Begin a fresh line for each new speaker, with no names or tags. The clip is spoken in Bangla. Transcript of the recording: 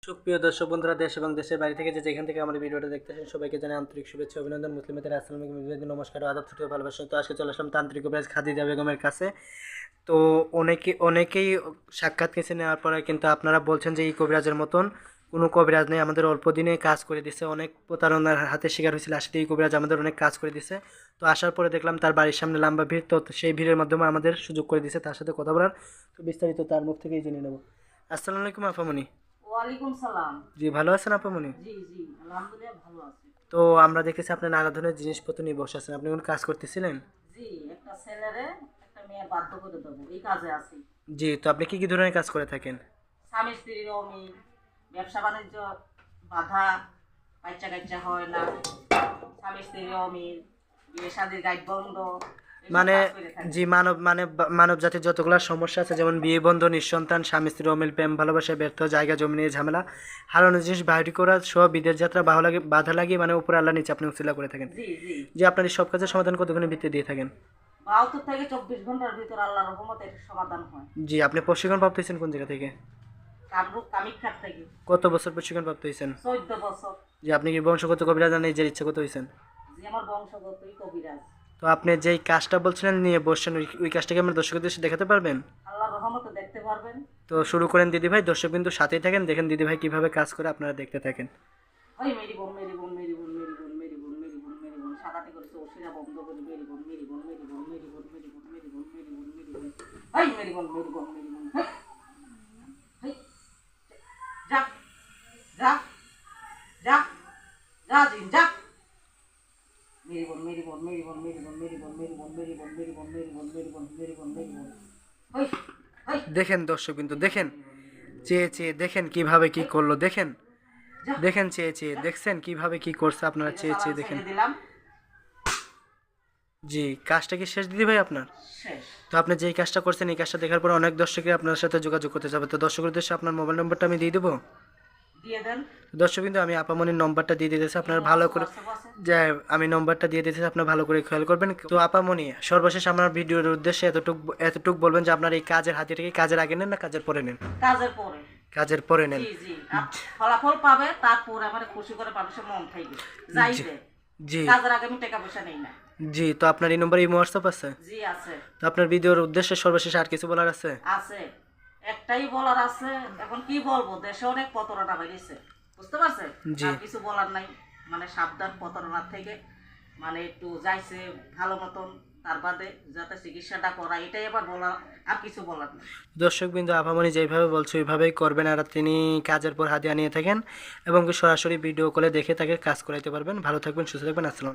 সুপ্রিয় দর্শক বন্ধুরা, দেশ এবং দেশের বাইরে থেকে যেখান থেকে আমার ভিডিওটা দেখতেছেন সবাইকে জানাই আন্তরিক শুভেচ্ছা অভিনন্দন। মুসলিমদের আসসালামু আলাইকুম, নমস্কার, আদাব, ছোট ভালোবাসা। তো আজকে চলে আসলাম তান্ত্রিক কবিরাজ খাদিজা বেগমের কাছে। তো অনেকেই সাক্ষাৎ কেসে নেওয়ার পরে কিন্তু আপনারা বলছেন যে এই কবিরাজের মতন কোনো কবিরাজ নেই, আমাদের অল্প দিনে কাজ করে দিছে, অনেক প্রতারণার হাতে শিকার হয়েছিল। আসলে এই কবিরাজ আমাদের অনেক কাজ করে দিছে। তো আসার পরে দেখলাম তার বাড়ির সামনে লম্বা ভিড়, তো সেই ভিড়ের মাধ্যমে আমাদের সুযোগ করে দিছে তার সাথে কথা বলার। তো বিস্তারিত তার মুখ থেকেই জেনে নেব। আসসালামু আলাইকুম আপামনি।
ওয়ালাইকুম সালাম।
জি, ভালো আছেন আপামনি?
জি জি, আলহামদুলিল্লাহ ভালো আছি।
তো আমরা দেখেছি আপনি নানা ধরনের জিনিসপত্র নিয়ে বসে আছেন, আপনি কোনো কাজ করতেছিলেন?
জি, একটা ছেলেরে একটা মেয়ে বাধ্য করে দেবো, এই কাজে আছি।
জি, তো আপনি কি কি ধরনের কাজ করে থাকেন?
স্বামী স্ত্রীর অমিল, ব্যবসা বাণিজ্য বাধা, বাচ্চা কাচ্চা হয় না, স্বামী স্ত্রীর অমিল, বিয়ে শাদির গাইড বন্ধ, এইসব
মানে
কাজ করে থাকি।
জি, মানব জাতির যতগুলো সমস্যা আছে, যেমন বিয়ে বন্ধ, নিঃসন্তান, স্বামী স্ত্রীর অমিল, প্রেম ভালোবাসা ব্যর্থ, জায়গা জমি নিয়ে ঝামেলা, হারানো জিনিস বাহির করা সহ বিদেশ যাত্রা বাধা লাগিয়ে মানে উপরে আল্লাহ নিচে আপনি উসিলা করে থাকেন।
জি জি,
যে আপনার এই সব কাজের সমাধান কতক্ষণের ভিত্তি দিয়ে থাকেন?
72 থেকে 24 ঘন্টার ভিতর আল্লাহর রহমতে এর সমাধান হয়।
জি, আপনি প্রশিক্ষণ প্রাপ্ত হয়েছেন কোন জায়গা থেকে?
কামরূপ কামিক্ষার থেকে।
কত বছর প্রশিক্ষণ প্রাপ্ত হয়েছেন?
14 বছর।
যে আপনি কি বংশগত কবিরাজ না নিজের ইচ্ছা কত হয়েছেন?
জি, আমার বংশগতই কবিরাজ।
তো আপনি যেই কাজটা বলছিলেন নিয়ে বসছেন, ওই কাজটাকে আমরা দর্শকদের দেশে দেখাতে পারবেন?
আল্লাহর রহমতে দেখতে পারবেন।
তো শুরু করেন দিদি ভাই, দর্শক কিন্তু সাথেই থাকেন, দেখেন দিদি ভাই কিভাবে কাজ করে, আপনারা দেখতে থাকেন।
ওই মেরি বোন মেরি বোন মেরি বোন মেরি বোন মেরি বোন মেরি বোন মেরি বোন সাদাতে করেছে ওসিরা বন্ধ করে মেরি বোন মেরি বোন মেরি বোন মেরি বোন মেরি বোন মেরি বোন মেরি বোন মেরি বোন ওই মেরি বোন মেরি বোন মেরি বোন হেই হেই যা যা যা যা জিন যা মেরি বোন মেরি বোন মেরি বোন মেরি বোন মেরি বোন মেরি বোন মেরি বোন মেরি বোন মেরি বোন মেরি বোন মেরি বোন মেরি বোন ওই ওই
দেখেন দর্শক কিন্তু দেখেন, চেয়ে চেয়ে দেখেন কিভাবে কি করলো, দেখেন
যা
দেখেন চেয়ে চেয়ে দেখছেন কিভাবে কি করছে, আপনারা চেয়ে চেয়ে দেখেন।
ছেড়ে দিলাম
জি, কাজটা কি শেষ দিদি ভাই আপনার?
শেষ
তো আপনি যেই কাজটা করছেন এই কাজটা দেখার পর অনেক দর্শকই আপনার সাথে যোগাযোগ করতে যাবে। তো দর্শকের উদ্দেশ্যে আপনার মোবাইল নম্বরটা আমি দিয়ে দেবো।
দিয়ে দেন
দর্শক কিন্তু আমি আপামনির নম্বরটা দিয়ে দিতেছি, আপনারা ভালো করে যে আমি নম্বরটা দিয়ে দিতেছি, আপনার ভালো করে খেয়াল করবেন। তো আপামনি, সর্বশেষ আমার ভিডিওর উদ্দেশ্যে এতটুক বলবেন যে আপনার এই কাজের হাতিয়ারটা কি কাজের আগে নেন না কাজের পরে নেন?
কাজের পরে
কাজের পরে নেন।
জি জি, ফলাফল পাবে তারপরে আমার খুশি করে মানুষের মন থাকবে যাইবে।
জি
কাজের আগে আমি টাকা পয়সা নেই না।
জি, তো আপনার এই নম্বরে ইমো হোয়াটসঅ্যাপ আছে?
জি আছে
তো আপনার ভিডিওর উদ্দেশ্যে সর্বশেষ আর কিছু বলার আছে?
আছে, একটাই বলার আছে। এখন কি বলবো, দেশে অনেক প্রতারণা বেরিয়েছে, বুঝতে পারছে?
জি।
আর কিছু বলার নাই, মানে সাবধান প্রতারণার থেকে, মানে একটু যাইছে ভালো মতন, তার বাদে যাতে চিকিৎসাটা করা, এটাই আবার বলা, আর কিছু বলার নেই।
দর্শক বিন্দু, আপামনি যেভাবে বলছে ওইভাবেই করবেন, আর তিনি কাজের পর হাতিয়া নিয়ে থাকেন এবং কি সরাসরি ভিডিও কলে দেখে তাকে কাজ করাইতে পারবেন। ভালো থাকবেন, সুস্থ থাকবেন, আসসালাম।